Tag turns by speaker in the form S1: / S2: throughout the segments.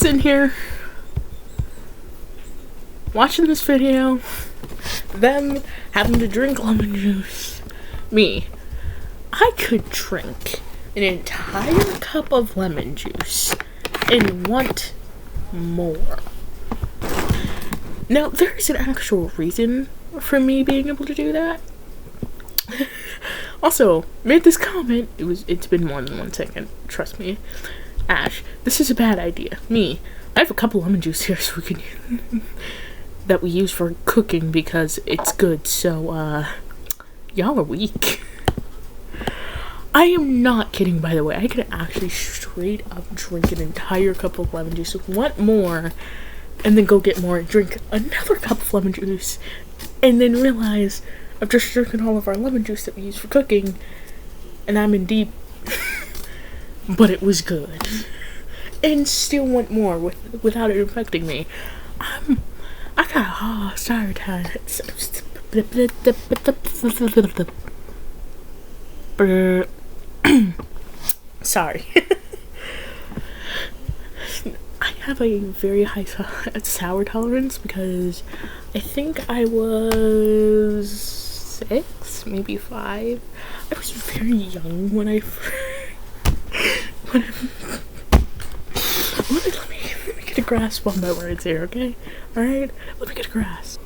S1: sitting here watching this video, them having to drink lemon juice. Me, I could drink an entire cup of lemon juice and want more. Now, there's an actual reason for me being able to do that. Also, made this comment, it's been more than 1 second, trust me. Ash, this is a bad idea. Me, I have a couple lemon juice here so we can that we use for cooking because it's good, so y'all are weak. I am not kidding, by the way. I could actually straight up drink an entire cup of lemon juice, want more, and then go get more and drink another cup of lemon juice, and then realize I'm just drinking all of our lemon juice that we use for cooking, and I'm in deep. But it was good. And still want more without it affecting me. I got sorry time. Sorry. I have a very high sour tolerance because I think I was 6, maybe 5. I was very young when I let me get a grasp on my words here, okay? Alright? Let me get a grasp.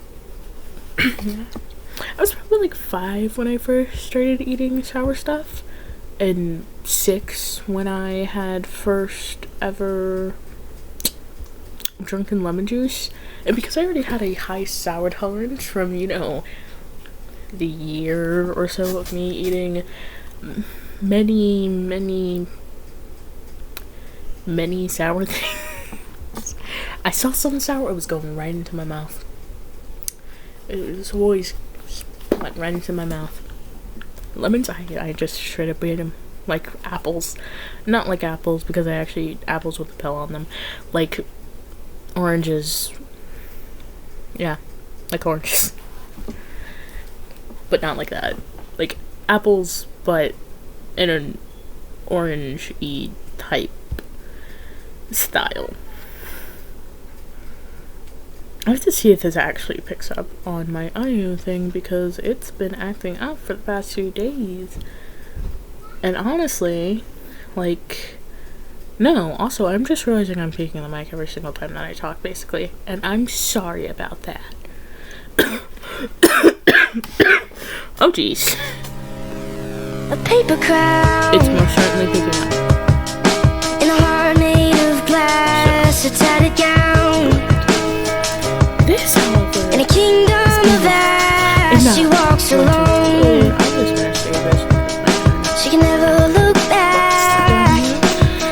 S1: I was probably like 5 when I first started eating sour stuff, and 6 when I had first ever drunken lemon juice. And because I already had a high sour tolerance from, you know, the year or so of me eating many sour things. I saw something sour, it was going right into my mouth. It was always went right into my mouth. Lemons, I just straight up ate them like apples. Not like apples because I actually eat apples with a pill on them. Like oranges. Yeah, like oranges. But not like that. Like apples, but in an orange-y type style. I have to see if this actually picks up on my audio thing because it's been acting up for the past few days. And honestly, like, no. Also, I'm just realizing I'm taking the mic every single time that I talk, basically. And I'm sorry about that. Oh, jeez.
S2: A paper crowd.
S1: It's most certainly picking up.
S2: In a heart made of glass, a tattered gown.
S1: This, however,
S2: In a kingdom of ash, she walks alone. She can never look back.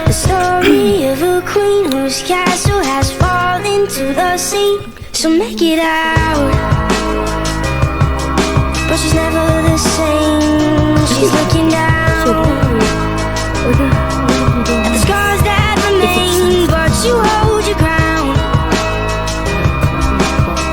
S2: The story of a queen whose castle has fallen to the sea. She'll make it out, but she's never the same. She's looking down at the scars that remain, but you hold your ground.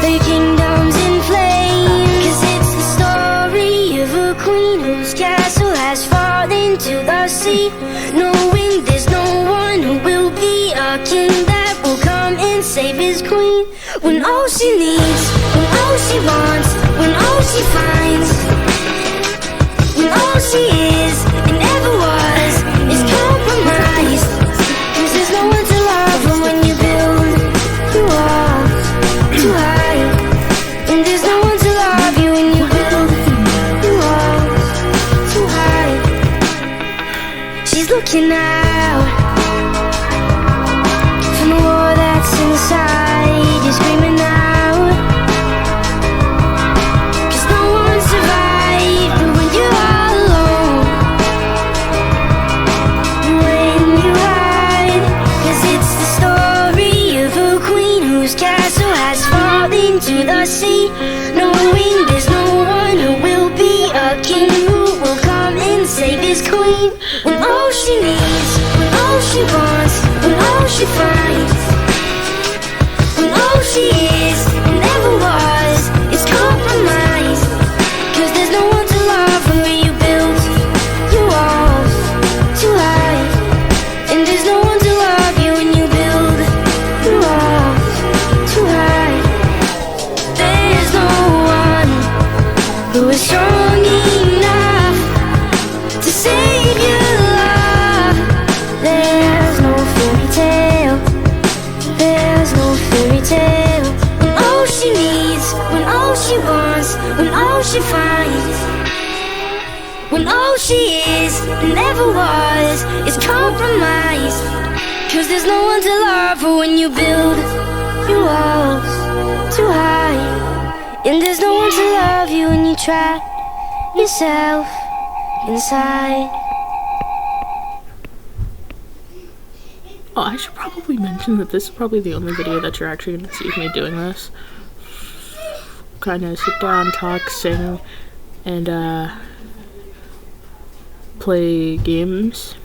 S2: The kingdom's in flames, 'cause it's the story of a queen whose castle has fallen to the sea. Knowing there's no one who will be a king that will come and save his queen. When all she needs, when all she wants, when all she finds, when all she is and ever was is compromise. 'Cause there's no one to love her when you build your walls too high. And there's no one to love you when you build your walls too high. She's looking out from the war that's inside. You're screaming out, 'cause no one survived when you're all alone. When you hide, 'cause it's the story of a queen whose castle has fallen to the sea. Knowing there's no one who will be a king who will come and save his queen. When all she needs, when all she wants, when all she finds, when all she is and ever was is compromise. 'Cause there's no one to love when you build your walls too high. And there's no one to love you when you build all she finds, when all she is and never was is compromise. Cause there's no one to love her when you build your walls too high. And there's no one to love you when you trap yourself inside.
S1: Oh, I should probably mention that this is probably the only video that you're actually going to see of me doing this. Kind of sit down, talk, sing, and play games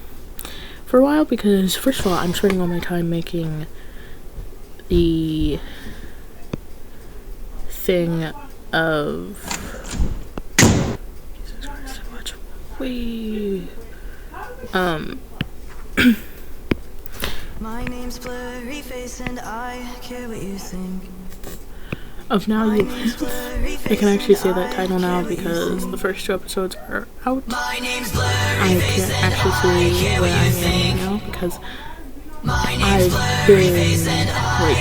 S1: for a while, because first of all, I'm spending all my time making the thing of Jesus Christ, so much
S3: My name's Blurry Face and I care what you think.
S1: of Now You Live. I can actually say that title now because the first 2 episodes are out. I can't actually say where I am now because I've been like,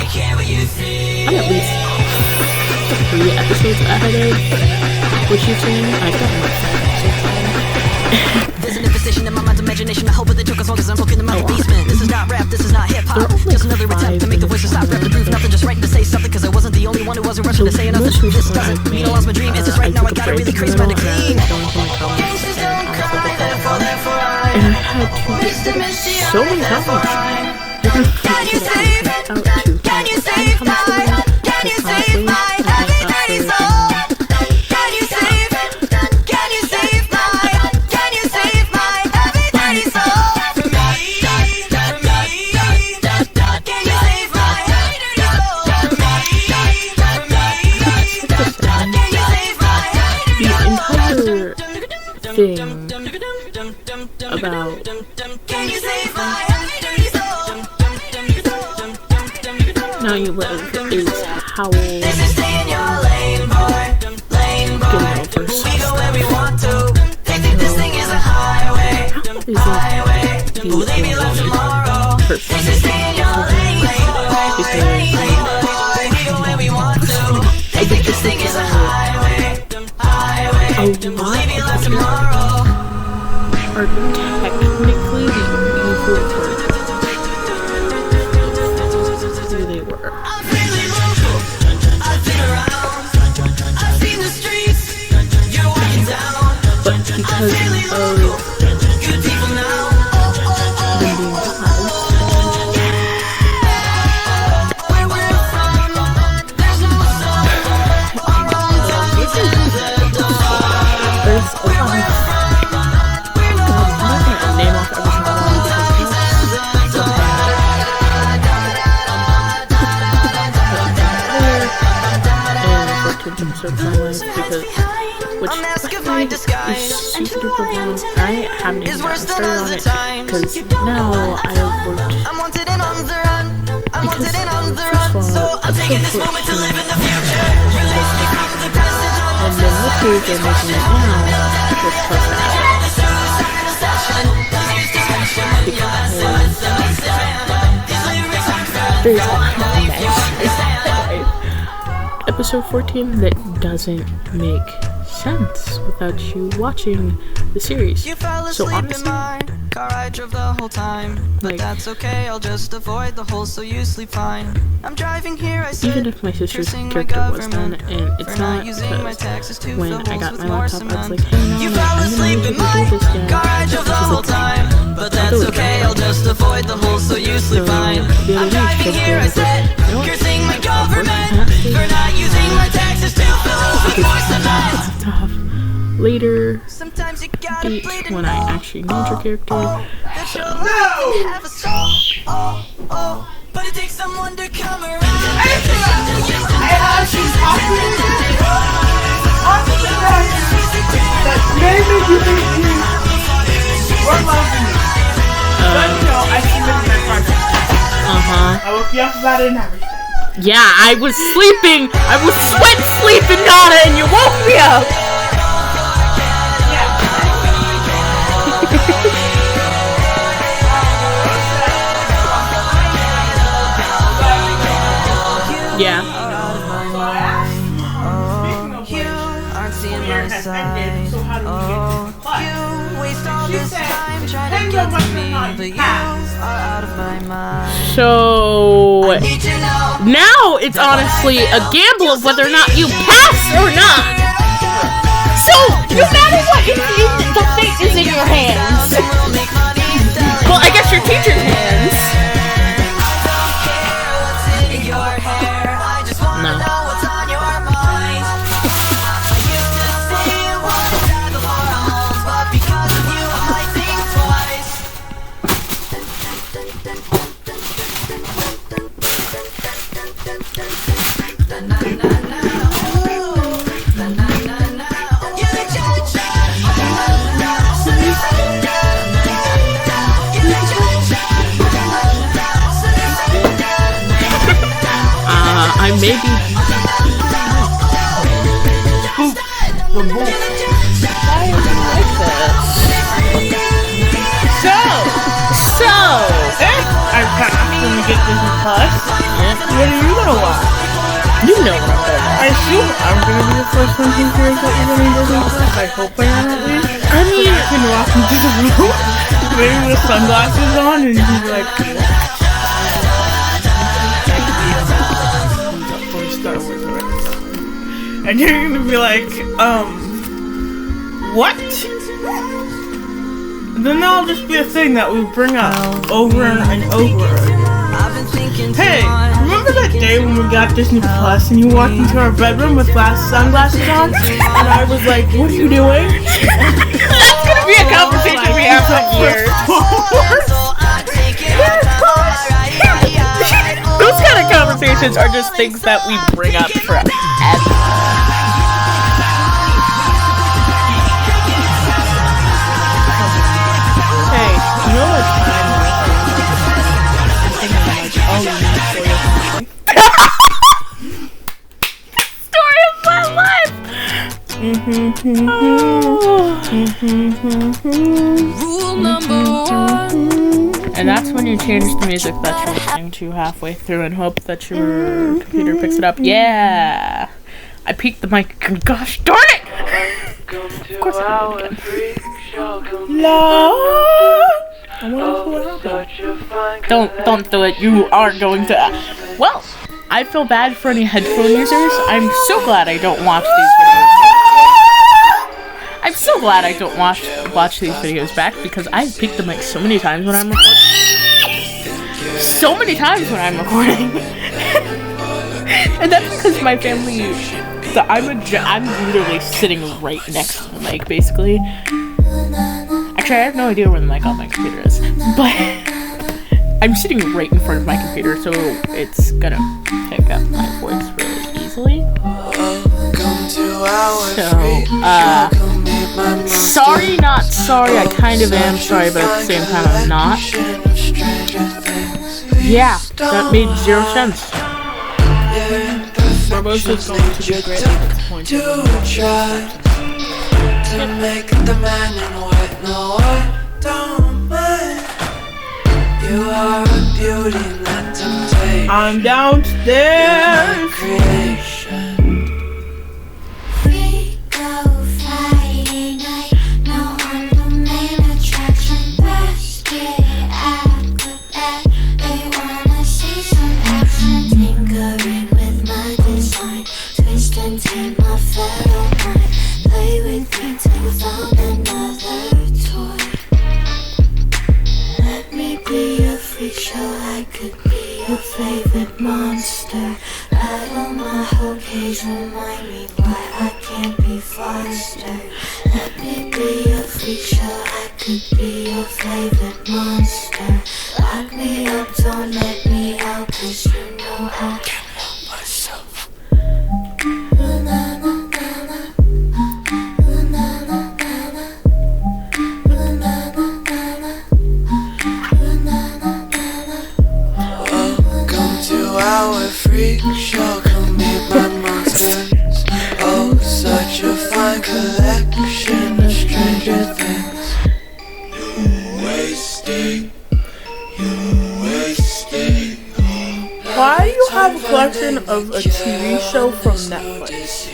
S1: I'm at least 3 episodes ahead of what you've seen. I've gotten like 5 episodes ahead.
S3: There's an infestation in my mind's imagination. I hope that they took as long as I'm poking in my basement. This is not rap, this is not hip-hop. Just another attempt to make the voices stop. Rap to prove nothing, just writing to say something. Cause I wasn't the only one who wasn't rushing to say nothing. This doesn't mean I lost my dream. It's just right now I got a really crazy mind to clean.
S1: And I had to get so many comments.
S2: Can you save my, can you save my everybody's soul? Can you save my, can you save my everybody's soul? For me, can you save my
S1: the entire thing about
S2: Can you save my
S1: Now You Live is how
S3: Stay in your lane, boy. Lane, boy.
S1: getting over
S3: We go where we want to. They think this thing is a highway. Highway. Will they be left tomorrow? They say stay in your lane, boy. Lane, boy. We go where we want to. They think this thing is a highway. Highway. Will they be left tomorrow?
S1: are technically the equal who they were.
S3: I'm really local. I've been around. I've seen the streets. You're walking down.
S1: But because of
S3: Good people now.
S1: them being tied,
S3: Where we're from, there's no sun. Our bones are
S1: there's a lot of name off every single one of these and 14th episode of my life because which is super duper long. I haven't even gotten started on it because now I have worked
S3: I'm wanted and on the run. I'm wanted and on the run.
S1: first of
S3: So
S1: all,
S3: I'm taking this moment to live in the future. Release me from the present.
S1: and then this week they're making it now with plus that. There's a mess. Episode 14 that doesn't make sense without you watching the series.
S3: You fell
S1: So
S3: asleep in
S1: honestly,
S3: my car, I drove the whole time. But
S1: like,
S3: that's okay, I'll just avoid the hole so you sleep fine. I'm driving here, I said,
S1: even if my sister's
S3: cursing my
S1: character was done,
S3: government
S1: and it's
S3: for
S1: not
S3: using my
S1: because
S3: taxes to
S1: when
S3: fill
S1: I got
S3: holes
S1: my
S3: with more
S1: laptop, I was
S3: cement.
S1: like, hey, no,
S3: You
S1: I'm
S3: fell
S1: gonna
S3: asleep
S1: need
S3: in
S1: you
S3: my
S1: to do this again.
S3: car, I drove the
S1: She's
S3: whole
S1: like,
S3: time. But that's okay, I'll just avoid the hole so you sleep fine.
S1: the
S3: I'm
S1: other day,
S3: driving
S1: she
S3: here, I
S1: was like,
S3: said,
S1: you know what?
S3: cursing my
S1: We're
S3: government
S1: gonna have to
S3: for not using my taxes to fill holes with more cement.
S1: stuff later
S3: Sometimes you gotta
S1: date
S3: bleed
S1: when I actually named your character.
S3: that your life can have a soul. But it takes someone to come around.
S1: Uh-huh.
S4: I woke you up about it and everything.
S1: Yeah, I was sleeping. I was sweat sleeping, Donna, and you woke me up. Yeah.
S3: You aren't seeing get to me, but you are out of my mind.
S1: So
S3: Need to know.
S1: now it's honestly a gamble of whether or not you pass or not. So no matter what, the fate is in your hands.
S3: We'll make money still.
S1: Well, I guess your teacher's hands.
S3: What's in your hair? I just wanna
S1: No.
S3: know what's on your mind. I used to say it was time before homes, but because of you, I think twice.
S1: I may be. Why are you like this? So,
S4: If I pass and we get Disney Plus, what are you gonna watch?
S1: you know what I'm doing.
S4: I assume I'm gonna be the first one who hears that you're gonna be Disney Plus. I hope I am at least.
S1: I mean,
S4: I can walk into the room, maybe with sunglasses on, and he's like, for Star Wars already. And you're gonna be like, what? Then that'll just be a thing that we bring up over and over again.
S3: I've been thinking
S4: Hey, remember that day when we got Disney Plus and you walked into our bedroom with sunglasses on? And I was like, what are you doing?
S1: that's gonna be a conversation we have for years. Those kind of conversations are just things that we bring up forever.
S4: Hey, you know what time like, oh,
S1: Story of my life.
S3: Rule number one.
S1: And that's when you change the music that you're listening to halfway through and hope that your computer picks it up. Yeah. I peaked the mic. Gosh darn it! Of course I did it again.
S4: I wonder what happened.
S1: Don't do it. You are going to. Well, I feel bad for any headphone users. I'm so glad I don't watch these videos. I'm so glad I don't watch these videos back because I've peaked the mic so many times when I'm recording. So many times when I'm recording. And that's because my family. I'm literally sitting right next to the mic, basically. Actually, I have no idea where the mic on my computer is, but I'm sitting right in front of my computer, so it's gonna pick up my voice really easily. So, sorry, not sorry. I kind of am sorry, but at the same time, I'm not. Yeah, that made 0 sense.
S4: We're both just going to be great at this point.
S5: To make the man in white, no, I don't mind. You are a beauty, not temptation.
S4: I'm downstairs.
S5: Creation.
S2: We go Friday night, no on the main attraction. Basket acrobat, they wanna see some action. Tinkering with my design, twist and take my pheromone. Play with me till you found another toy. Let me be your freak show, I could be your favorite monster. Rattle my whole cage, remind me why I can't be faster. Let me be your freak show, I could be your favorite monster. Lock me up, don't let me out, 'cause you know I can't help myself.
S5: Welcome to our freak show, come meet my monsters. Oh, such a fine collection of stranger things. You wasting.
S4: Why do you have a collection of a TV show from Netflix?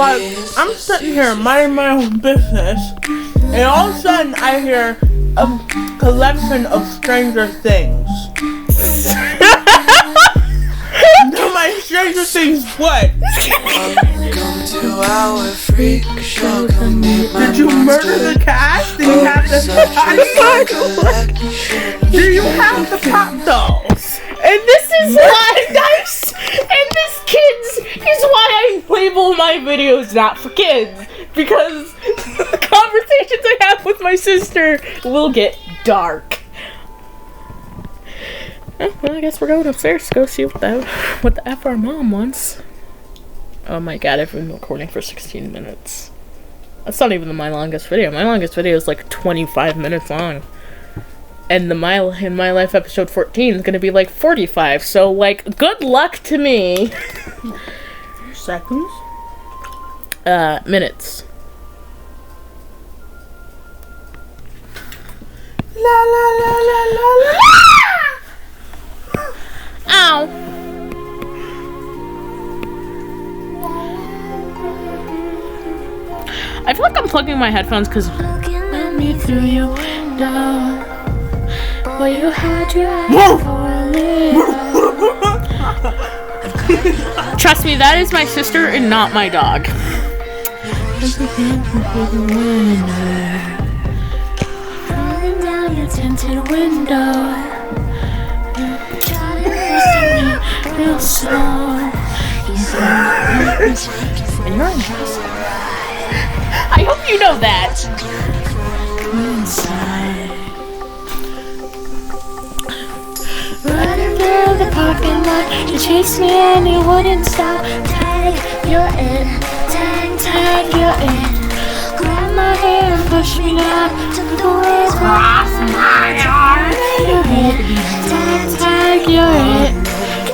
S4: like, I'm sitting here minding my own business, and all of a sudden I hear a collection of Stranger Things. No, my Stranger Things what?
S5: Welcome to our freak show. Come meet my
S4: Did you murder the cast? Did you have the Do you have the pop dolls?
S1: And this is why nice. And this kids is why I label my videos not for kids, because the conversations I have with my sister will get dark. Well, I guess we're going upstairs to go see what the F our mom wants. Oh my god, I've been recording for 16 minutes. That's not even my longest video. My longest video is like 25 minutes long. And the in My Life episode 14 is gonna be like 45. So like, good luck to me.
S4: Seconds?
S1: Minutes.
S4: La la la la la la.
S1: Ow. I feel like I'm plugging my headphones because let me through your window. Boy, you had your eyes for a little. Trust me, that is my sister and not my dog. Rolling down your tinted window. Real slow. And you're an asshole. I hope you know that. Inside. Running through the parking lot, you chased me and you wouldn't stop. Tag, you're in. Tag, tag, you're in. Grab my hair and push me down. Took the waves across my heart. You're in. Tag, tag, you're in.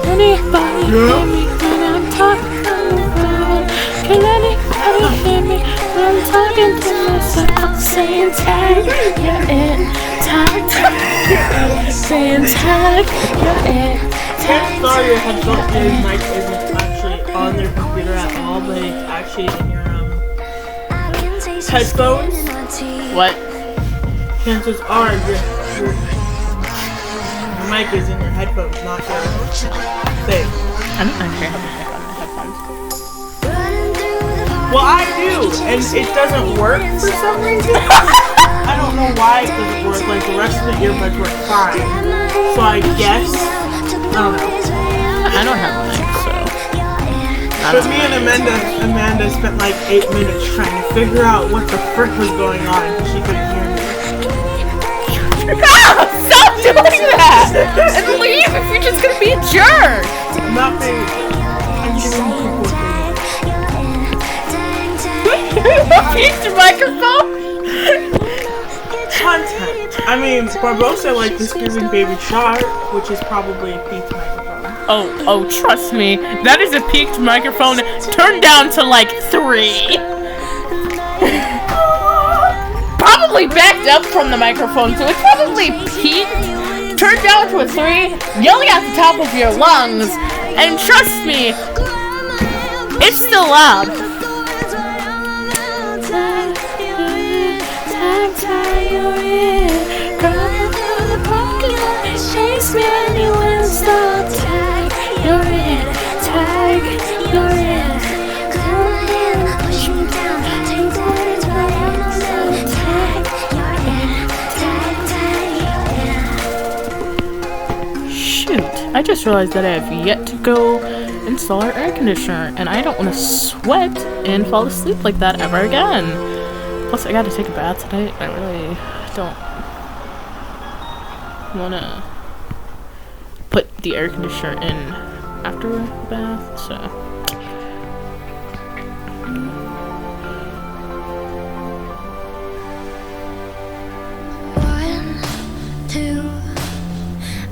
S1: Can anybody hear me when I'm talking on the phone? Can anybody hear me when I'm talking to myself? Saying tag, you're in. Tag, tag, you're in. Saying tag, you're in. Tag,
S4: Sorry, your headphone mic isn't actually on their computer at all, but it's actually in your headphones.
S1: what?
S4: Chances are your mic is in your headphones, not your thing.
S1: I don't actually have a mic on my headphones.
S4: Well, I do, and it doesn't work for some reason. I don't know why it doesn't work. Like the rest of the earbuds work fine. So I guess I don't know.
S1: I don't have a mic, so.
S4: But me and Amanda spent like 8 minutes trying to figure out what the frick was going on because she couldn't hear me.
S1: Stop doing that! And leave if you're just gonna be a jerk!
S4: I'm not being. I'm giving people
S1: Peeked your microphone?
S4: content. I mean, Barbosa like the Screaming Baby Shark, which is probably a peaked microphone.
S1: Oh, trust me. That is a peaked microphone turned down to like 3. Probably backed up from the microphone, so it's probably peaked, turned down to a 3, yelling at the top of your lungs, and trust me, it's still loud. Shoot, I just realized that I have yet to go install our air conditioner, and I don't want to sweat and fall asleep like that ever again. Plus, I gotta take a bath tonight. I really don't want to put the air conditioner in after the bath, so.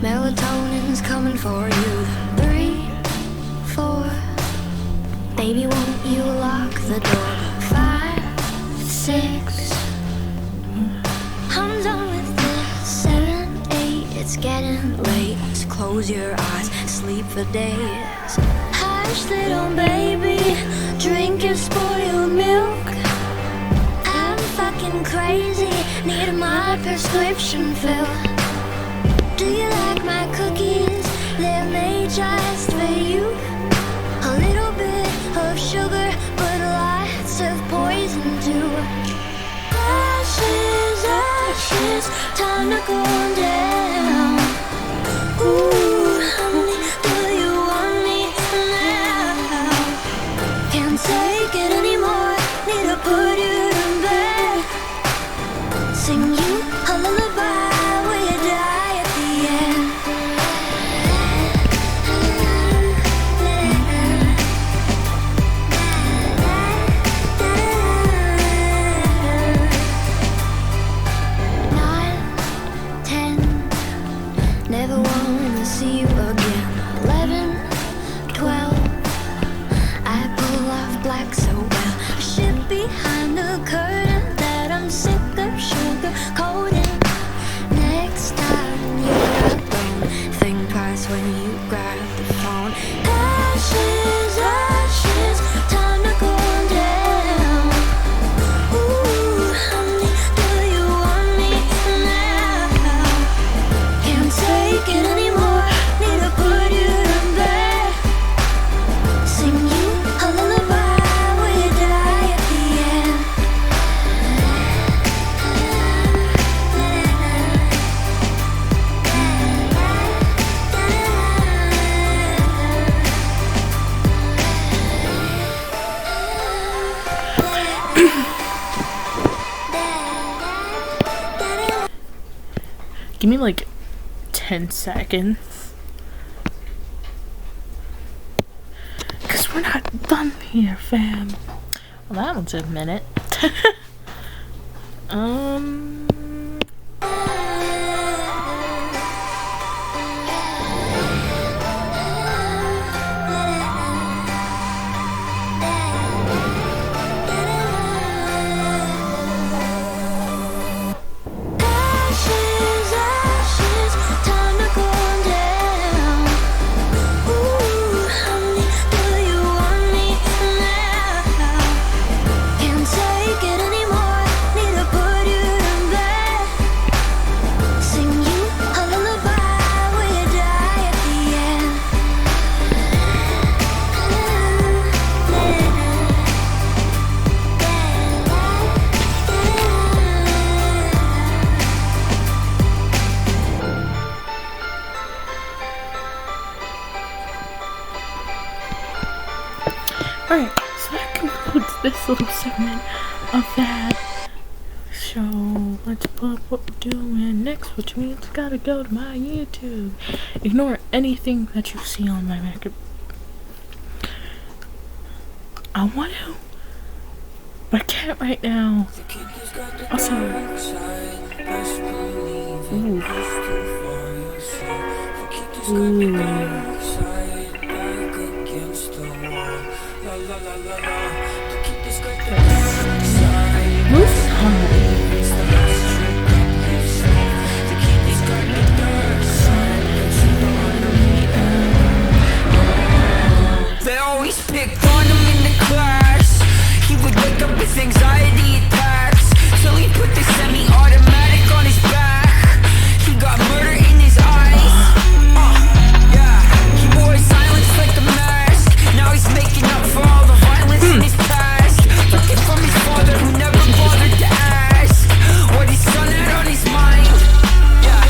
S2: Melatonin's coming for you. 3, 4. Baby, won't you lock the door? 5, 6. I'm done with this. 7, 8. It's getting late. So close your eyes, sleep for days. I hush, little baby, drink your spoiled milk. I'm fucking crazy, need my prescription filled. Do you like my cookies? They're made just for you. A little bit of sugar, but lots of poison too. Ashes, ashes, time to go down. Ooh, honey, do you want me now? Can't take it anymore, need to put you to bed. Sing you a lullaby, will you die at the end? Never wanna see you again. 11, 12, I pull off black so well. A shit behind the curtain that I'm sick of sugar coating. Next time you're alone, think twice when you grab the phone. Ashes, ashes, time to go down. Ooh, honey, do you want me now? Can't take it anymore, need to put you to bed. Sing you a lullaby, will you die at the end?
S1: Give me like 10 seconds. Because we're not done here, fam. Well, that one's a minute.
S2: Ashes, ashes, time to go down. Ooh, honey, do you want me now? Can't take it anymore, need to put you to bed. Sing you a lullaby, will you die at the end?
S1: Alright, so that concludes this little segment of that show. Let's pull up what we're doing next, which means gotta go to my YouTube. Ignore anything that you see on my Mac. I want to, but I can't right now. Also, Roof
S3: They always picked on him in the class. He would wake up with anxiety attacks, till he put the semi-automatic on his back. He got murder in his eyes. Yeah, he wore silence like a mask. Now he's making up for all the violence in his past. Took it from his father who never bothered to ask what his son had on his mind. Yeah,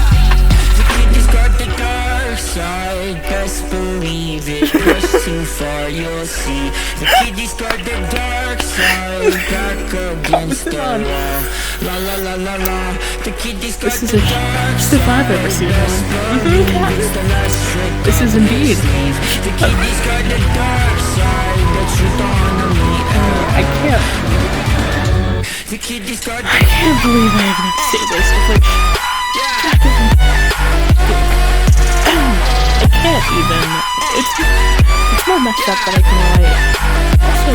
S3: the kid just got the dark side, best believe it. Push too far, you'll see. The kid just got the dark side, back against the wall. La la la la la. The kid just got
S1: This is
S3: the
S1: a
S3: dark
S1: just if I've ever seen one. This is indeed.
S3: The kid just got the dark side, the truth on me.
S1: I can't.
S3: The kid just got
S1: I can't believe I even have to say this. It's like I can't even. It's more messed up than I can write. Also,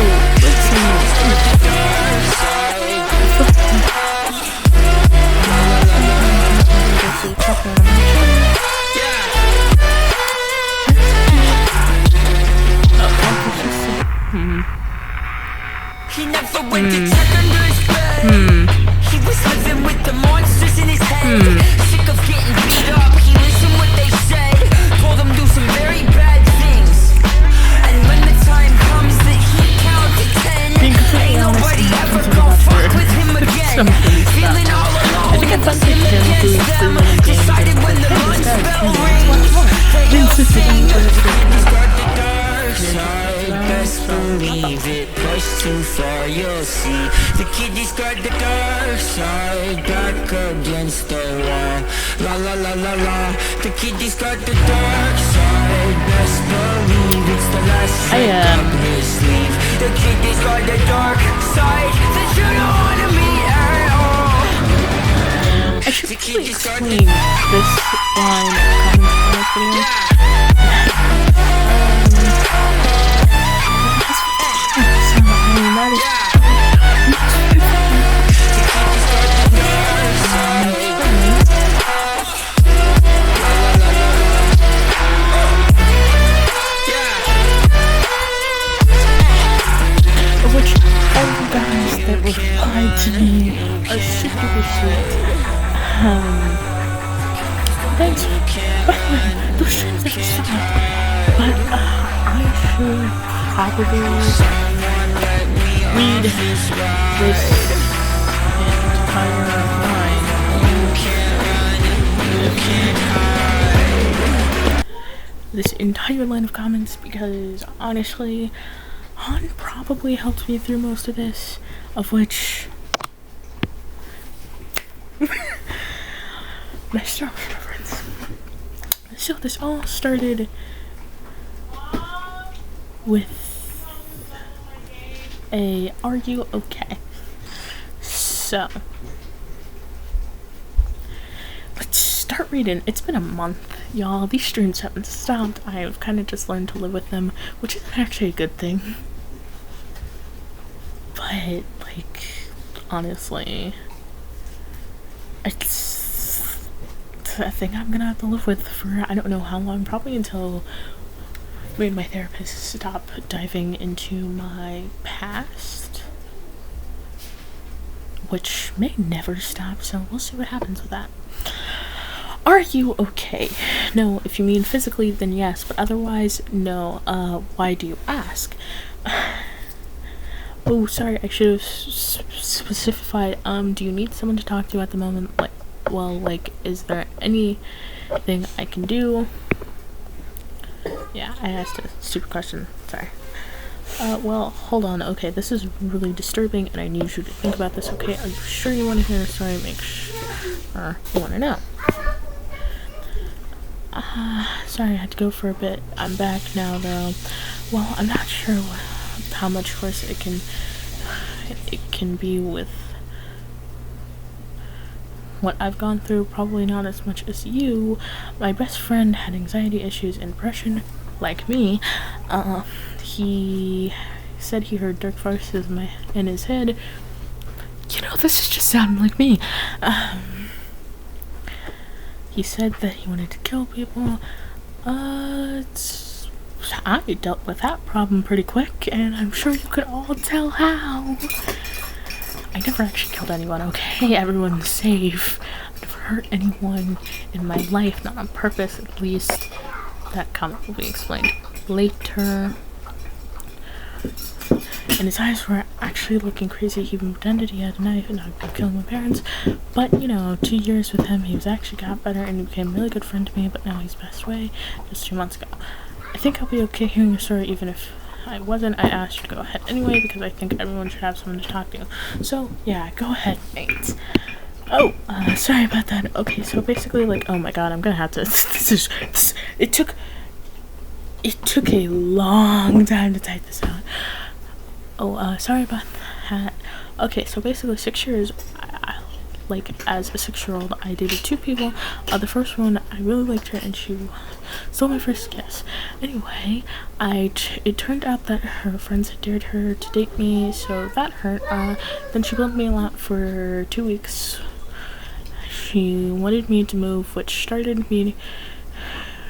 S3: never went to check under his bed. He was living with the monsters in his head. Sick of getting beat up, he listened what they said. Told him do some very bad things. And when the time comes that he count to 10, ain't nobody ever gon' fuck with him again. Feeling all alone,
S1: I think I've done
S3: him
S1: this
S3: against them. Decided when the lunch bell rings that he'll sing. Start the dark side, best believe it. Push too far, you'll see. The kid discard the dark side, back against the wall. La la la la la. The kid discard the dark side, best believe it's the last trick up his sleeve. The kid discard the dark side that you don't wanna meet at all.
S1: I should probably explain this line of comments on this video. I mean, that is which all the guys that replied to me are super sweet. Thanks. By the way, those streams never stopped. But I should probably read this entire line. This entire line of comments, because honestly, Han probably helped me through most of this, of which nice Star Wars reference. So this all started with a "Are you okay?" So let's start reading. It's been a month, y'all. These streams haven't stopped. I've kind of just learned to live with them, which isn't actually a good thing. But like, honestly, it's a thing I'm gonna have to live with for I don't know how long, probably until me and my therapist stop diving into my past, which may never stop, so we'll see what happens with that. Are you okay? No, if you mean physically, then yes, but otherwise, no. Why do you ask? Oh, sorry, I should have specified. Do you need someone to talk to at the moment? Like, well, like, is there anything I can do? Yeah, I asked a stupid question. Sorry. Well, hold on. Okay, this is really disturbing, and I need you to think about this, okay? Are you sure you want to hear the story? Make sure you want to know. Sorry, I had to go for a bit. I'm back now, though. Well, I'm not sure how much worse it can be with what I've gone through. Probably not as much as you. My best friend had anxiety issues and depression, like me. He said he heard dark voices in his head. You know, this is just sounding like me. He said that he wanted to kill people. I dealt with that problem pretty quick, and I'm sure you could all tell how. I never actually killed anyone, okay? Everyone's safe. I've never hurt anyone in my life, not on purpose, at least. That comment will be explained later. And his eyes were actually looking crazy. He even pretended he had a knife and I'd been killing my parents. But, you know, 2 years with him, he was actually got better and he became a really good friend to me, but now he's passed away just 2 months ago. I think I'll be okay hearing your story, even if I wasn't. I asked you to go ahead anyway, because I think everyone should have someone to talk to. So, yeah, go ahead, mate. Oh, sorry about that. Okay, so basically, like, oh my god, I'm gonna have to, it took a long time to type this out. Oh, sorry about that. Okay, so basically 6 years, like, as a 6-year-old, I dated 2 people. The first one, I really liked her, and she stole my first kiss. Anyway, it turned out that her friends had dared her to date me, so that hurt. Then she blamed me a lot for 2 weeks. She wanted me to move, which started me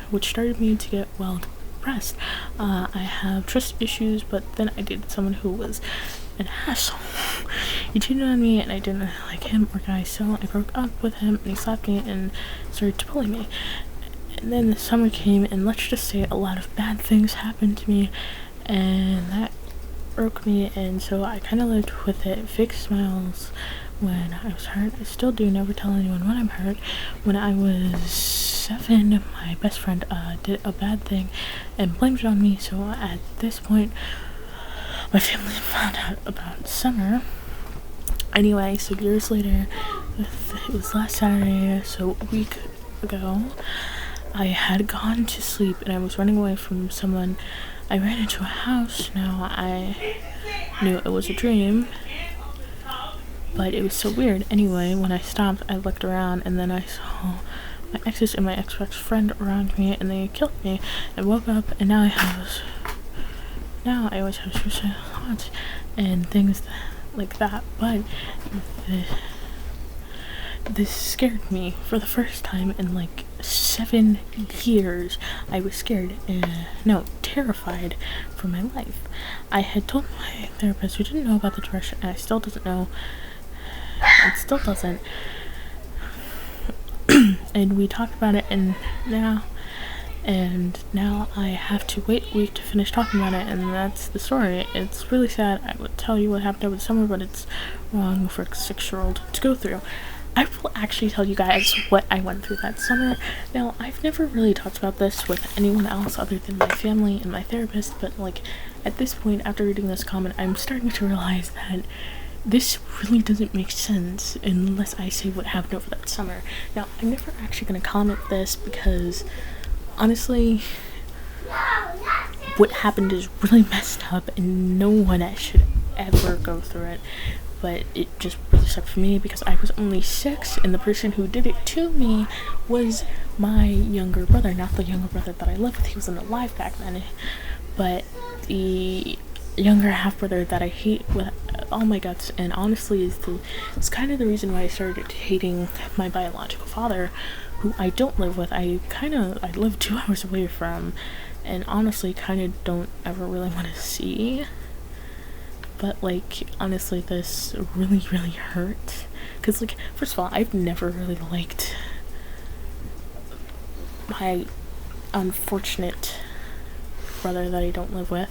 S1: to get, well, depressed. I have trust issues, but then I dated someone who was an asshole. He cheated on me and I didn't like him or guys, so I broke up with him and he slapped me and started to bully me. And then the summer came and let's just say a lot of bad things happened to me and that broke me, and so I kind of lived with it. Fake smiles when I was hurt. I still do, never tell anyone when I'm hurt. When I was 7, my best friend did a bad thing and blamed it on me, so at this point my family found out about summer. Anyway, so years later, it was last Saturday, so a week ago, I had gone to sleep and I was running away from someone. I ran into a house. Now I knew it was a dream, but it was so weird. Anyway, when I stopped, I looked around and then I saw my exes and my ex-best friend around me and they killed me. I woke up and now I always have suicidal thoughts and things like that, but this scared me for the first time in like 7 years. I was scared, terrified for my life. I had told my therapist, who didn't know about the depression, and I still doesn't know, and still doesn't, and we talked about it, and now I have to wait a week to finish talking about it, and that's the story. It's really sad. I would tell you what happened over the summer, but it's wrong for a 6-year-old to go through. I will actually tell you guys what I went through that summer. Now, I've never really talked about this with anyone else other than my family and my therapist, but like at this point, after reading this comment, I'm starting to realize that this really doesn't make sense unless I say what happened over that summer. Now, I'm never actually going to comment this because honestly, what happened is really messed up and no one should ever go through it. But it just really sucked for me because I was only 6 and the person who did it to me was my younger brother, not the younger brother that I lived with. He wasn't alive back then, but the younger half brother that I hate with all my guts, and honestly is kind of the reason why I started hating my biological father, who I don't live with. I live 2 hours away from, and honestly kind of don't ever really want to see. But like honestly, this really hurt because like first of all, I've never really liked my unfortunate brother that I don't live with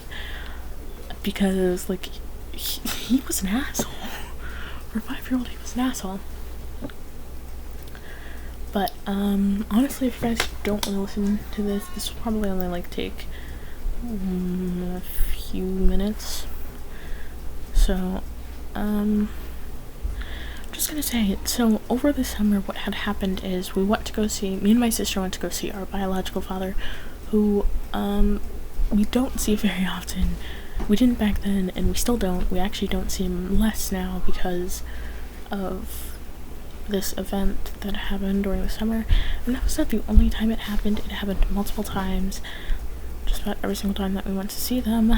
S1: because like he was an asshole. For a 5-year-old, he was an asshole. But honestly, if you guys don't want to listen to this will probably only like take a few minutes. So, I'm just gonna say it. So, over the summer, what had happened is me and my sister went to go see our biological father, who, we don't see very often. We didn't back then, and we still don't. We actually don't see him less now because of this event that happened during the summer. And that was not the only time it happened. It happened multiple times, just about every single time that we went to see them.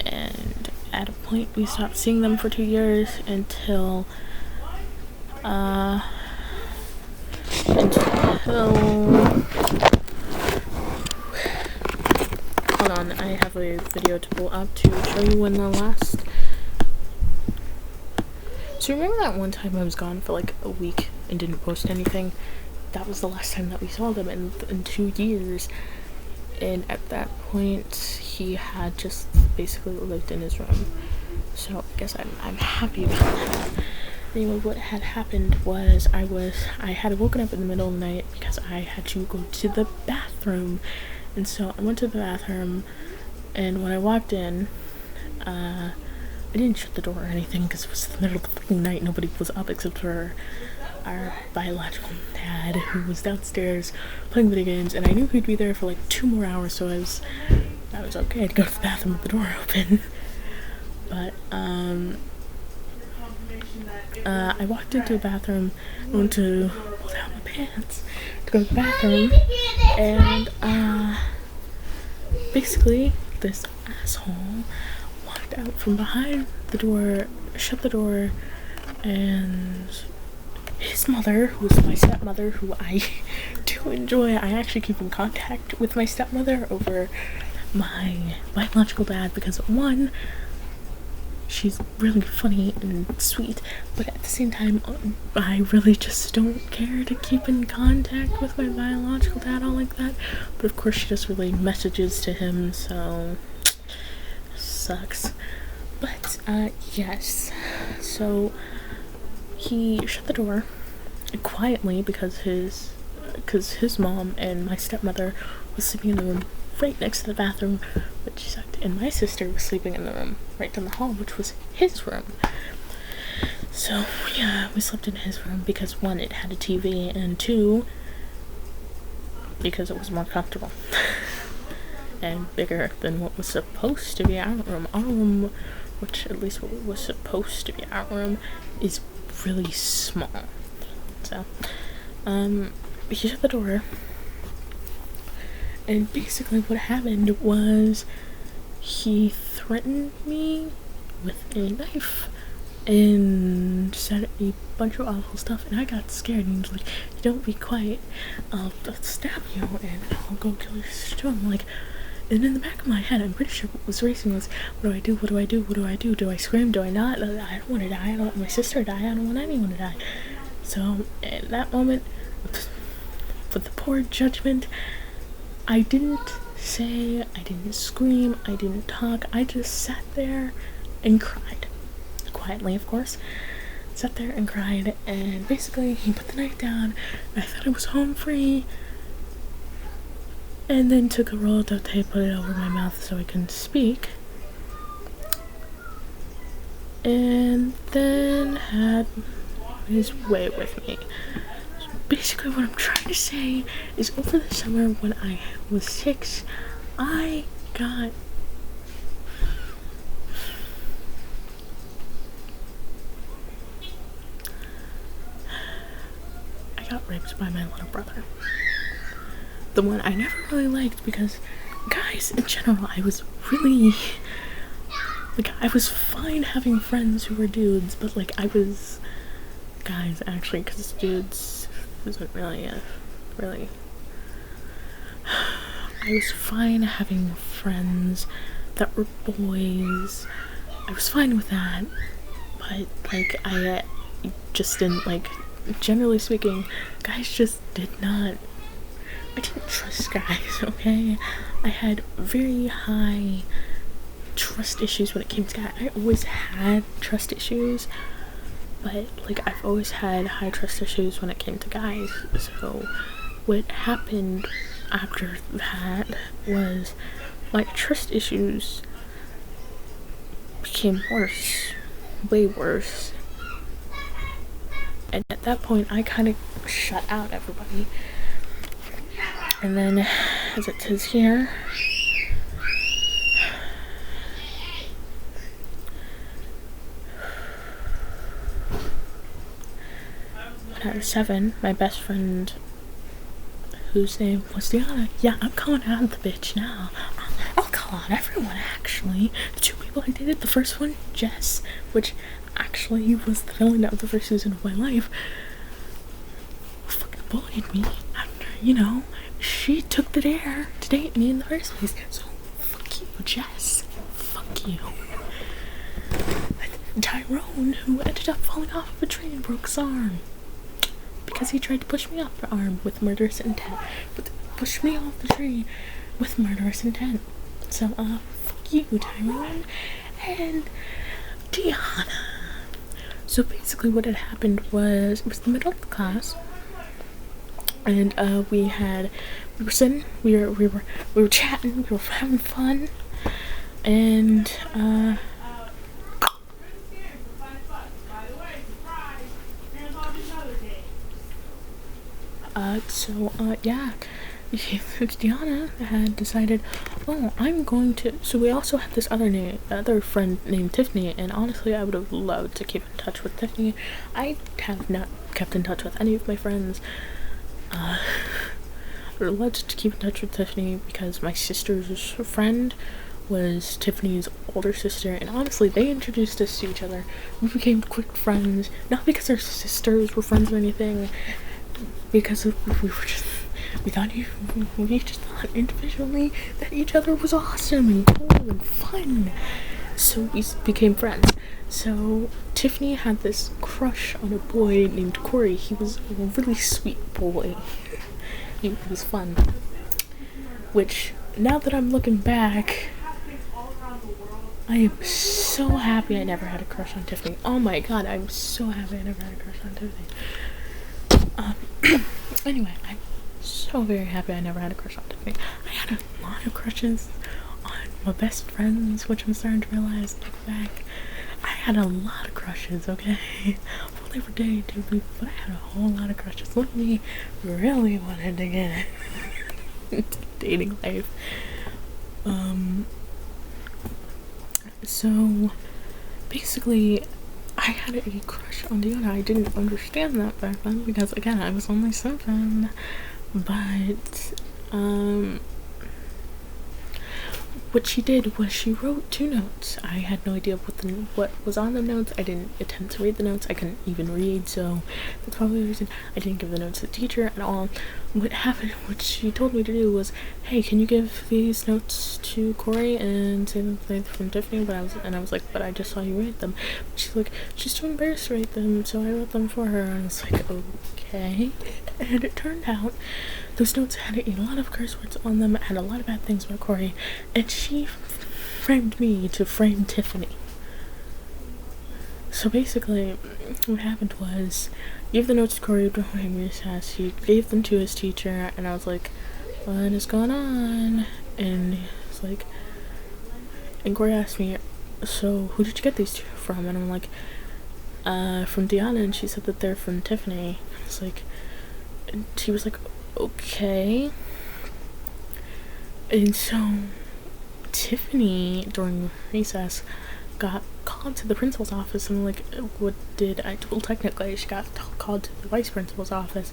S1: And at a point we stopped seeing them for 2 years until hold on, I have a video to pull up to show you when the last. So remember that one time I was gone for like a week and didn't post anything? That was the last time that we saw them in 2 years. And at that point, he had just basically lived in his room. So I guess I'm happy about that. Anyway, what had happened was I had woken up in the middle of the night because I had to go to the bathroom. And so I went to the bathroom, and when I walked in, I didn't shut the door or anything because it was the middle of the freaking night. Nobody was up except for our biological dad, who was downstairs playing video games, and I knew he'd be there for like 2 more hours, so I was okay to go to the bathroom with the door open. But I walked into the bathroom, I went to pull down my pants to go to the bathroom, and basically this asshole walked out from behind the door, shut the door, and his mother, who is my stepmother, who I do enjoy. I actually keep in contact with my stepmother over my biological dad because, one, she's really funny and sweet, but at the same time, I really just don't care to keep in contact with my biological dad all like that. But of course, she does relay messages to him, so sucks. But yes, so he shut the door quietly because his mom and my stepmother was sleeping in the room right next to the bathroom, which sucked, and my sister was sleeping in the room right down the hall, which was his room. So yeah, we slept in his room because 1, it had a TV, and 2, because it was more comfortable and bigger than what was supposed to be our room. Our room, which at least what was supposed to be our room, is really small. So he shut the door, and basically what happened was he threatened me with a knife and said a bunch of awful stuff, and I got scared, and he was like, "You don't be quiet, I'll stab you and I'll go kill your sister." I'm like, and in the back of my head, I'm pretty sure what was racing was, what do I do, what do I do, what do I do? Do I scream, do I not? I don't want to die, I don't want my sister to die, I don't want anyone to die. So in that moment, with the poor judgment, I didn't say, I didn't scream, I didn't talk, I just sat there and cried. Quietly, of course. Sat there and cried, and basically he put the knife down, and I thought I was home free, and then took a roll of duct tape, put it over my mouth so I couldn't speak, and then had his way with me. So basically what I'm trying to say is, over the summer when I was 6, I got raped by my little brother. The one I never really liked, because guys in general, I was really, like, I was fine having friends who were dudes, but like I was guys actually, because dudes isn't really really. I was fine having friends that were boys. I was fine with that, but like I just didn't like. Generally speaking, guys just did not. I didn't trust guys, okay? I had very high trust issues when it came to guys. I always had trust issues, but like I've always had high trust issues when it came to guys. So what happened after that was my trust issues became worse, way worse. And at that point, I kind of shut out everybody. And then, as it says here, when I was 7, my best friend, whose name was Diana, yeah, I'm calling out the bitch now. I'll call out everyone, actually. The 2 people I dated, the first one, Jess, which actually was the villain of the first season of my life, fucking bullied me after, she took the dare to date me in the first place. So, fuck you, Jess. Fuck you. Tyrone, who ended up falling off of a tree and broke his arm because he tried to push me off the arm with murderous intent. Push me off the tree with murderous intent. So, fuck you, Tyrone. And Diana. So basically what had happened was, it was the middle of the class, and we were sitting, we were chatting, we were having fun, and yeah, Diana had decided, I'm going to, so we also had this other friend named Tiffany, and honestly I would have loved to keep in touch with Tiffany. I have not kept in touch with any of my friends. I would have loved to keep in touch with Tiffany because my sister's friend was Tiffany's older sister, and honestly they introduced us to each other. We became quick friends, not because our sisters were friends or anything, because we just thought individually that each other was awesome and cool and fun. So we became friends. So Tiffany had this crush on a boy named Corey. He was a really sweet boy. He was fun. Which, now that I'm looking back, I am so happy I never had a crush on Tiffany. Oh my god, I'm so happy I never had a crush on Tiffany. Anyway, I'm so very happy I never had a crush on Tiffany. I had a lot of crushes on my best friends, which I'm starting to realize looking back. I had a lot of crushes, okay? I've only ever dated 2 people, but I had a whole lot of crushes. One of me really wanted to get into dating life. So basically, I had a crush on Deanna. I didn't understand that back then because, again, I was only 7. But what she did was she wrote 2 notes. I had no idea what was on the notes. I didn't attempt to read the notes. I couldn't even read, so that's probably the reason I didn't give the notes to the teacher at all. What she told me to do was, hey, can you give these notes to Corey and say that they're from Tiffany? But I was like, but I just saw you write them. She's like, she's too embarrassed to write them, so I wrote them for her. And I was like, okay. And it turned out those notes had a lot of curse words on them, had a lot of bad things about Corey, and she framed me to frame Tiffany. So basically, what happened was, he gave the notes to Corey during recess, he gave them to his teacher, and I was like, what is going on? And he was like, and Corey asked me, so who did you get these 2 from? And I'm like, from Deanna, and she said that they're from Tiffany. I was like, and she was like, okay. And so Tiffany, during recess, got called to the principal's office, and like, what did I do? Well, technically, she got called to the vice principal's office,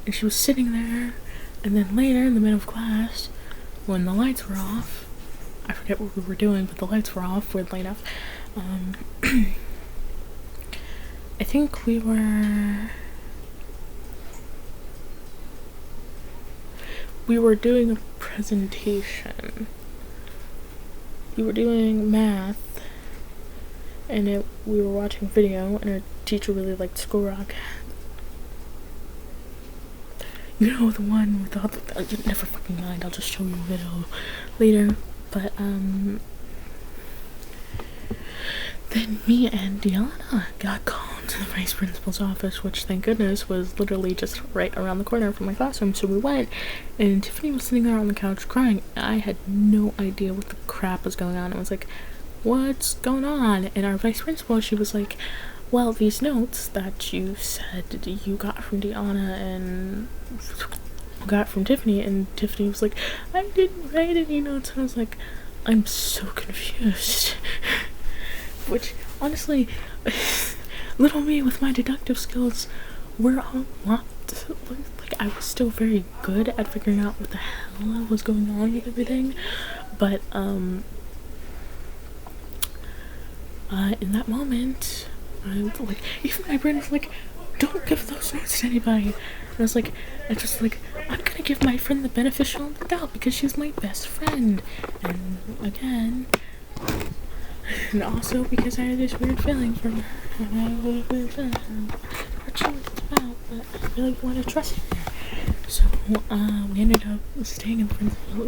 S1: and she was sitting there, and then later, in the middle of class, when the lights were off, I forget what we were doing, but the lights were off, weirdly enough, I think we were doing a presentation. We were doing math, and we were watching video, and our teacher really liked School Rock. You know, the one with all you never fucking mind, I'll just show you a video later. But then me and Deanna got called to the vice principal's office, which, thank goodness, was literally just right around the corner from my classroom. So we went, and Tiffany was sitting there on the couch crying. I had no idea what the crap was going on. I was like, what's going on? And our vice principal, she was like, well, these notes that you said you got from Deanna and got from Tiffany, and Tiffany was like, I didn't write any notes. And I was like, I'm so confused. Which, honestly, little me with my deductive skills were a lot, like, I was still very good at figuring out what the hell was going on with everything, but, in that moment, like, even my brain was like, don't give those notes to anybody. And I was like, I'm gonna give my friend the benefit of the doubt because she's my best friend. And again, and also because I had this weird feeling for her. And I have a weird feeling. Not sure what it's about, but I really want to trust her. So, we ended up staying in the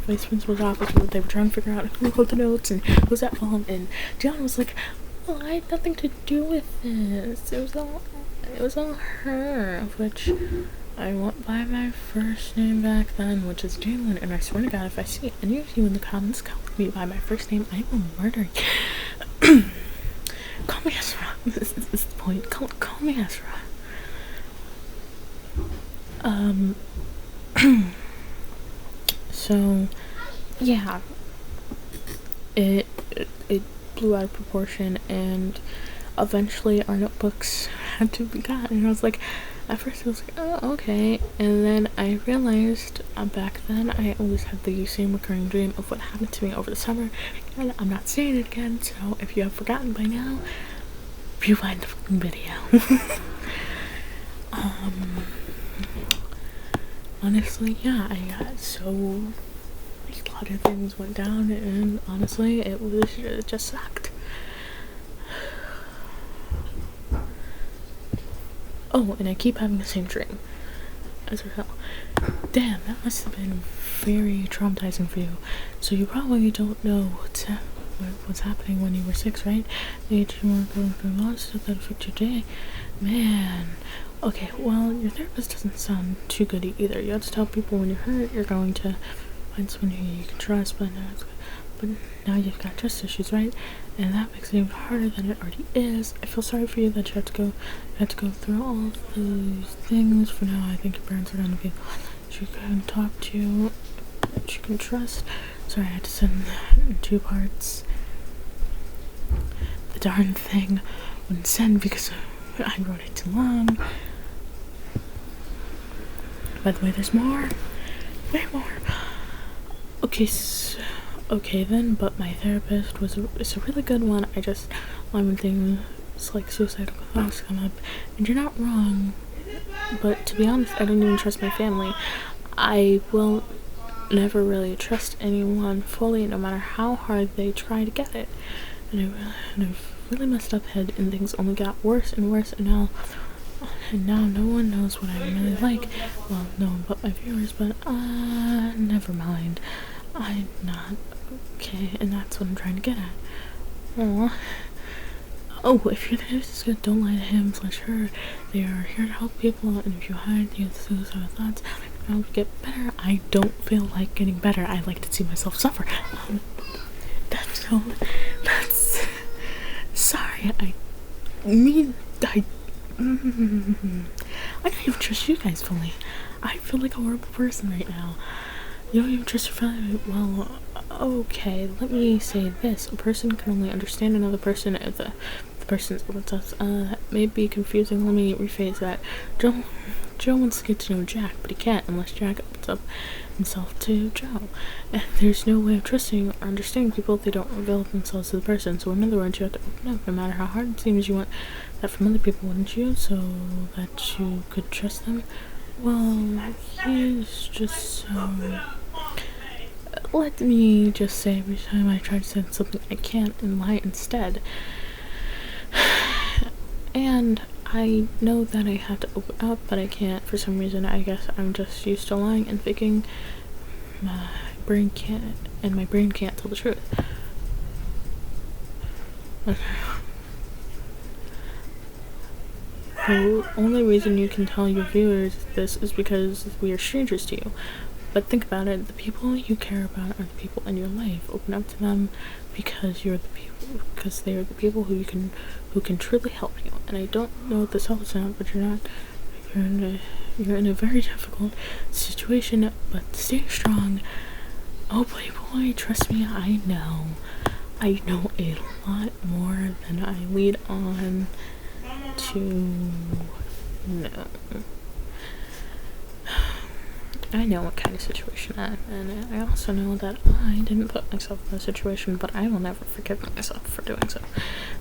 S1: vice principal's office where they were trying to figure out who wrote the notes and who was at fault. And John was like, well, I had nothing to do with this. It was all her, which I went by my first name back then, which is Jalen, and I swear to God, if I see any of you in the comments calling me by my first name, I will murder you. Call me Ezra. This is the point. Call me Ezra. So, yeah. It blew out of proportion, and eventually our notebooks had to be gotten. And I was like, at first I was like, oh, okay. And then I realized back then I always had the same recurring dream of what happened to me over the summer. And I'm not saying it again, so if you have forgotten by now, rewind the fucking video. Honestly, yeah, I got so a lot of things went down, and honestly, it just sucked. Oh, and I keep having the same dream. As a result. Damn, that must have been very traumatizing for you. So you probably don't know what's happening when you were 6, right? The age you weren't going through a lot of stuff that affected your day. Man. Okay, well, your therapist doesn't sound too good either. You have to tell people when you're hurt, you're going to find someone who you can trust, but now you've got trust issues, right? And that makes it even harder than it already is. I feel sorry for you that you have to go through all of those things. For now, I think your parents are going to be you can talk to, that you can trust. Sorry, I had to send that in 2 parts. The darn thing wouldn't send because I wrote it too long. By the way, there's more. Way more. Okay then, but my therapist is a really good one. When things like suicidal thoughts come up, and you're not wrong, but to be honest, I don't even trust my family. I will never really trust anyone fully, no matter how hard they try to get it. And I've really messed up head, and things only got worse and worse, and now no one knows what I'm really like. Well, no one but my viewers, but never mind. I'm not okay, and that's what I'm trying to get at. Aww. Oh, if your therapist is good, don't lie to him/her. They are here to help people, and if you hide the suicidal thoughts, I'll get better. I don't feel like getting better. I like to see myself suffer. That's sorry. I don't even trust you guys fully. I feel like a horrible person right now. You don't even trust your family. Well, okay, let me say this. A person can only understand another person if the person's what's us. That may be confusing. Let me rephrase that. Joe wants to get to know Jack, but he can't unless Jack opens up himself to Joe. And there's no way of trusting or understanding people if they don't reveal themselves to the person. So in other words, you have to open up no matter how hard it seems. You want that from other people, wouldn't you? So that you could trust them? Well, he's just so... Let me just say, every time I try to say something I can't and lie instead. And I know that I have to open up, but I can't for some reason. I guess I'm just used to lying and thinking my brain can't tell the truth. The only reason you can tell your viewers this is because we are strangers to you. But think about it, the people you care about are the people in your life. Open up to them because they are the people who can truly help you. And I don't know what this helps out, but you're in a very difficult situation, but stay strong. Oh boy, trust me, I know a lot more than I lead on to know. I know what kind of situation I'm in, and I also know that I didn't put myself in a situation, but I will never forgive myself for doing so.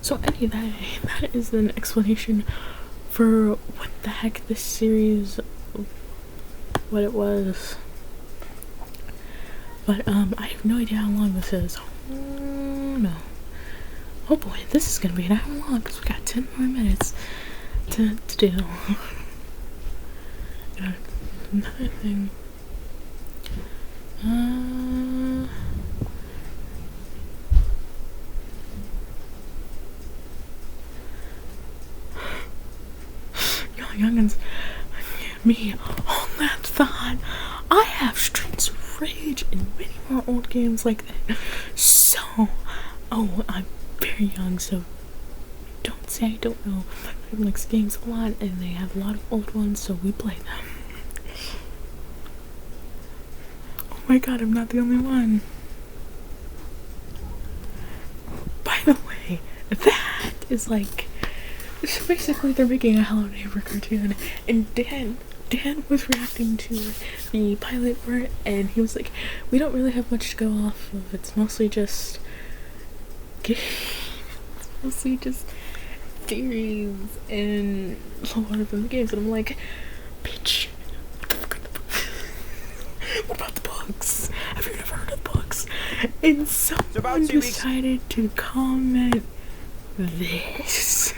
S1: So anyway, that is an explanation for what the heck this series, what it was. But I have no idea how long this is. Oh no. Oh boy, this is gonna be an hour long because we got 10 more minutes to do. Another thing. Youngins, me on that thought. I have Streets of Rage and many more old games like that. So, I'm very young, so don't say I don't know. I like games a lot, and they have a lot of old ones, so we play them. Oh my god, I'm not the only one. By the way, that is like... So basically they're making a Hello Neighbor cartoon, and Dan was reacting to the pilot for it, and he was like, we don't really have much to go off of, it's mostly just theories and lore from the games, and I'm like, bitch, what about the books? Have you never heard of books? And someone decided to comment this.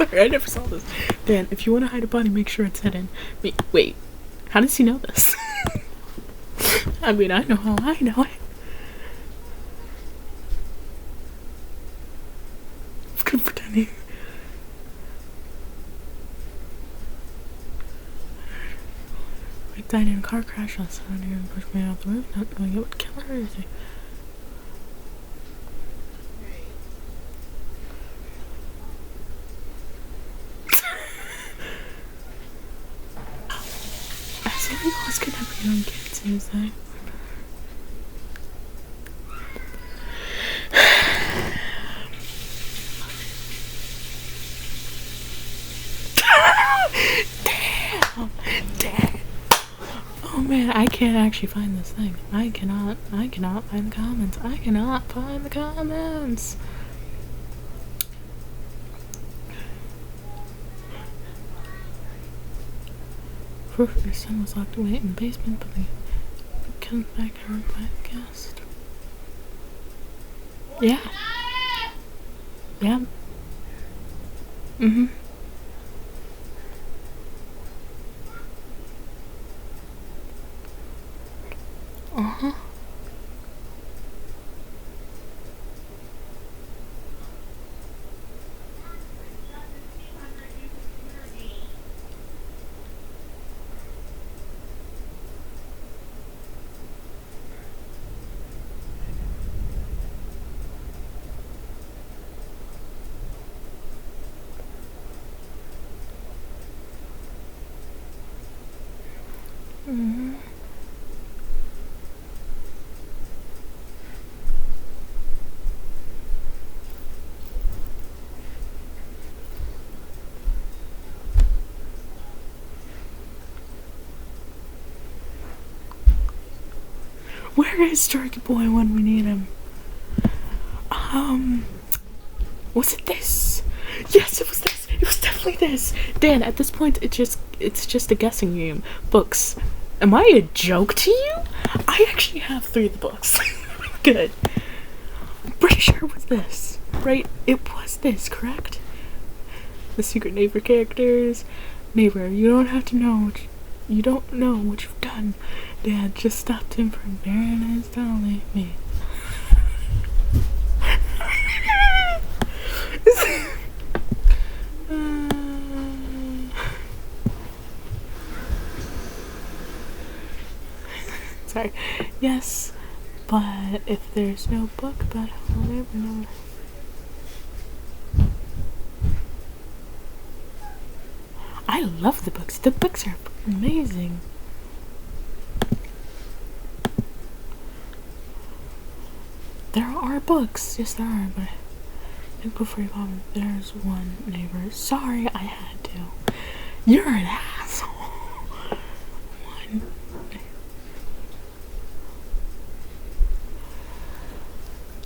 S1: Sorry, I never saw this. Dan, if you want to hide a body, make sure it's hidden. Wait, how does he know this? I mean, I know how I know it. I'm good pretending. Rick died in a car crash on Sunday and pushed me off the roof, not knowing it would kill her or anything. As if you guys could have your own kids, he was like. Damn. Oh man, I can't actually find this thing. I cannot find the comments. I cannot find the comments. Her son was locked away in the basement, but they comes back hurt by the guest. Yeah. Yeah. Mm-hmm. Uh-huh. Mm-hmm. Where is Turkey Boy when we need him? Was it this? Yes, it was this. It was definitely this. Dan, at this point, it's just a guessing game. Books. Am I a joke to you? I actually have 3 of the books. Good. I'm pretty sure it was this. Right? It was this, correct? The secret neighbor characters. Neighbor, you don't have to know you don't know what you've done. Dad just stopped him from burying his dolly. Me. Sorry. Yes, but if there's no book about it, I'll never know. I love the books. The books are amazing. There are books. Yes, there are, but I think before you comment, there's one neighbor. Sorry, I had to. You're an asshole. One.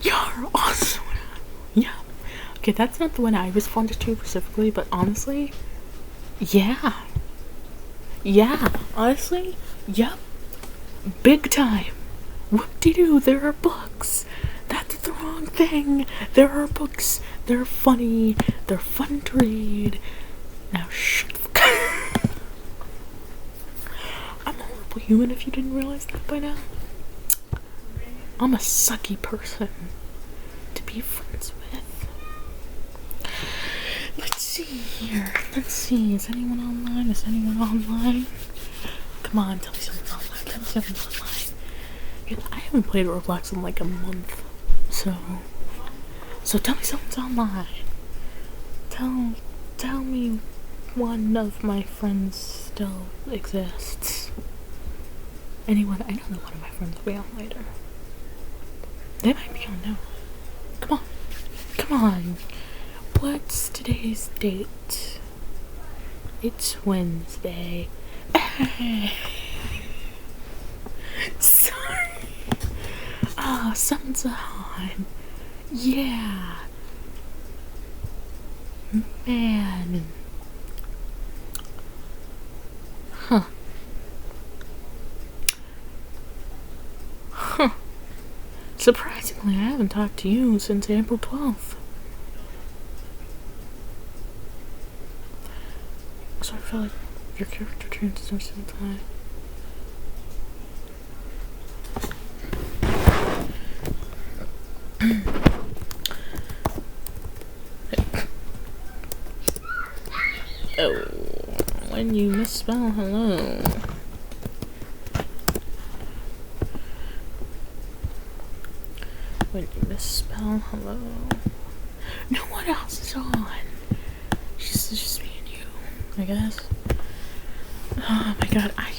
S1: You're awesome. Yeah. Okay, that's not the one I responded to specifically, but honestly, yeah. Yeah, honestly, yep. Big time. Whoop-de-doo, there are books. That's the wrong thing. There are books. They're funny. They're fun to read. Now shut the fuck up. I'm a horrible human if you didn't realize that by now. I'm a sucky person to be friends with. Let's see here. Let's see. Is anyone online? Is anyone online? Come on, tell me someone's online. Tell me someone's online. I haven't played Roblox in like a month, so tell me someone's online. Tell me one of my friends still exists. Anyone? I know that one of my friends will be on later. They might be on now. Come on. What's today's date? It's Wednesday. Sorry. Ah, something's on. Yeah. Man. Huh. Surprisingly, I haven't talked to you since April 12th. So I feel like your character turns most of the time. Oh, when you misspell hello. When you misspell hello. No one else is on. It's just me and you, I guess. Oh my god, I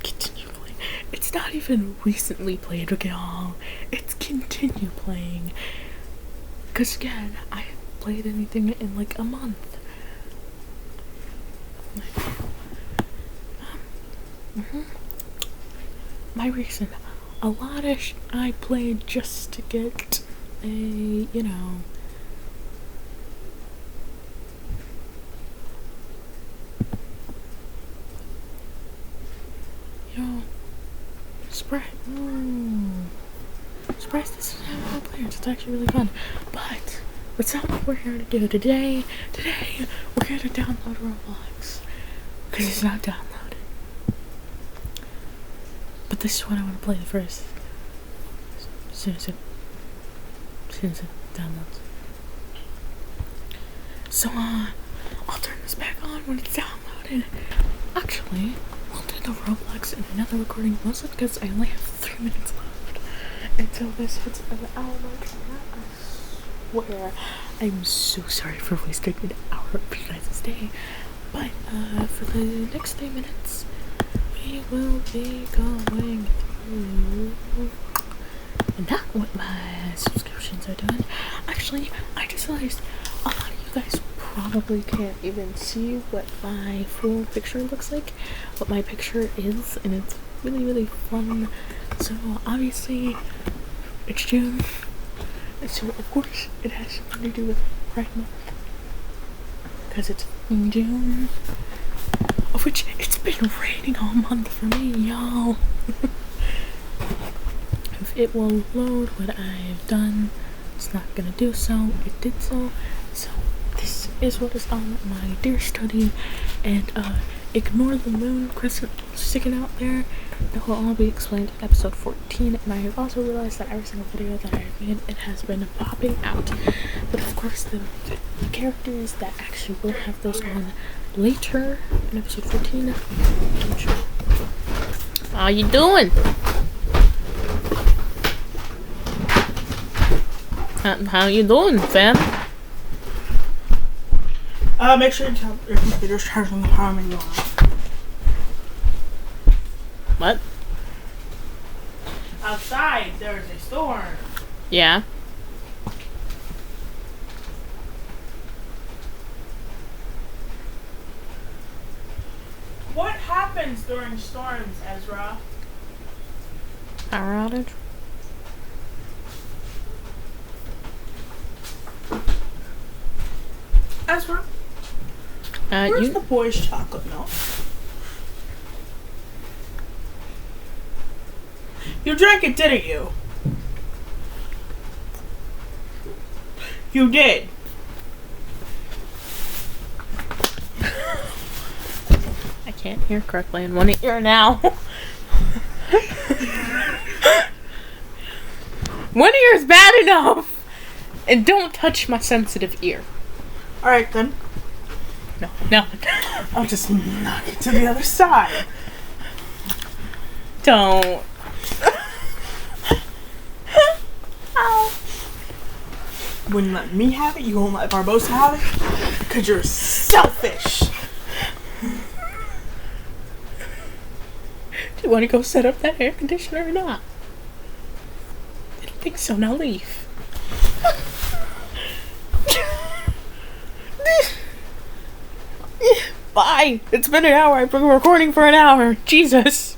S1: continue playing. It's not even recently played, okay, y'all. It's continue playing. Because again, I haven't played anything in like a month. My reason, a lot of I played just to get a, you know, Sprite. Surprise, this is how I play. It's actually really fun. But that's not what we're here to do today. Today, we're here to download Roblox. Because it's not downloaded. But this is what I want to play first. As soon as it downloads. So, I'll turn this back on when it's downloaded. Actually, I'll do the Roblox in another recording, mostly because I only have 3 minutes left until this hits an hour mark. I swear, I'm so sorry for wasting an hour of you guys' day. But for the next 3 minutes, we will be going through not what my subscriptions are doing. Actually, I just realized a lot of you guys probably can't even see what my full picture looks like, what my picture is, and it's really, really fun. So obviously, it's June, and so of course it has something to do with Pride Month, because it's in June, of which it's been raining all month for me, y'all. If it will load what I've done, it's not gonna do so. It did so. So this is what is on my dear study, and ignore the moon crescent sticking out there. That will all be explained in episode 14. And I have also realized that every single video that I've made, it has been popping out. But of course, the characters that actually will have those on later in episode 14. How you doing? How you doing, fam?
S4: Make sure your computer's charging the power when you want.
S1: What?
S4: Outside, there's a storm.
S1: Yeah.
S4: What happens during storms, Ezra?
S1: Power outage?
S4: Ezra, where's the boys' chocolate milk? You drank it, didn't you? You did.
S1: I can't hear correctly in one ear now. One ear is bad enough! And don't touch my sensitive ear.
S4: Alright then.
S1: No.
S4: I'll just knock it to the other side.
S1: Don't. Ow.
S4: When you let me have it, you won't let Barbosa have it? Because you're selfish.
S1: Do you want to go set up that air conditioner or not? I don't think so. Now leave. Bye. It's been an hour. I've been recording for an hour. Jesus.